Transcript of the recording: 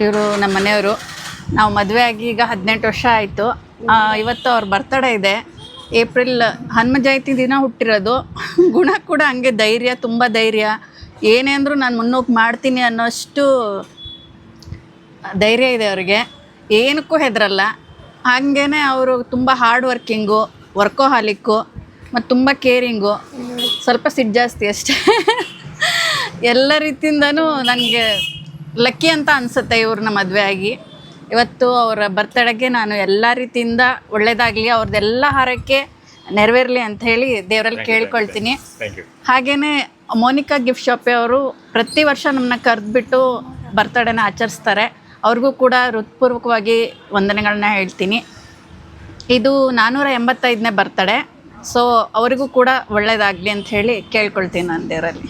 ಇವರು ನಮ್ಮ ಮನೆಯವರು. ನಾವು ಮದುವೆ ಆಗಿ ಈಗ 18 ವರ್ಷ ಆಯಿತು. ಇವತ್ತು ಅವ್ರ ಬರ್ತಡೇ ಇದೆ. ಏಪ್ರಿಲ್ ಹನುಮ ಜಯಂತಿ ದಿನ ಹುಟ್ಟಿರೋದು. ಗುಣ ಕೂಡ ಹಂಗೆ ಧೈರ್ಯ, ತುಂಬ ಧೈರ್ಯ. ಏನೇ ಅಂದರೂ ನಾನು ಮುನ್ನೋಗಿ ಮಾಡ್ತೀನಿ ಅನ್ನೋಷ್ಟು ಧೈರ್ಯ ಇದೆ ಅವ್ರಿಗೆ. ಏನಕ್ಕೂ ಹೆದರಲ್ಲ. ಹಾಗೇ ಅವರು ತುಂಬ ಹಾರ್ಡ್ ವರ್ಕಿಂಗು, ವರ್ಕೋಹಾಲಿಕ್ಕು ಮತ್ತು ತುಂಬ ಕೇರಿಂಗು. ಸ್ವಲ್ಪ ಸಿಟ್ಟು ಜಾಸ್ತಿ ಅಷ್ಟೇ. ಎಲ್ಲ ರೀತಿಯಿಂದನೂ ನನಗೆ ಲಕ್ಕಿ ಅಂತ ಅನಿಸುತ್ತೆ ಇವ್ರನ್ನ ಮದುವೆ ಆಗಿ. ಇವತ್ತು ಅವರ ಬರ್ತಡೇಗೆ ನಾನು ಎಲ್ಲ ರೀತಿಯಿಂದ ಒಳ್ಳೆಯದಾಗಲಿ, ಅವ್ರದ್ದೆಲ್ಲ ಹಾರೈಕೆ ನೆರವೇರಲಿ ಅಂತ ಹೇಳಿ ದೇವರಲ್ಲಿ ಕೇಳ್ಕೊಳ್ತೀನಿ. ಹಾಗೆಯೇ ಮೋನಿಕಾ ಗಿಫ್ಟ್ ಶಾಪೆ ಅವರು ಪ್ರತಿ ವರ್ಷ ನಮ್ಮನ್ನ ಕರೆದುಬಿಟ್ಟು ಬರ್ತಡೇನ ಆಚರಿಸ್ತಾರೆ. ಅವ್ರಿಗೂ ಕೂಡ ಹೃತ್ಪೂರ್ವಕವಾಗಿ ವಂದನೆಗಳನ್ನ ಹೇಳ್ತೀನಿ. ಇದು 485ನೇ ಬರ್ತಡೇ. ಸೊ ಅವರಿಗೂ ಕೂಡ ಒಳ್ಳೆಯದಾಗಲಿ ಅಂತ ಹೇಳಿ ಕೇಳ್ಕೊಳ್ತೀನಿ ನಾನು ದೇವರಲ್ಲಿ.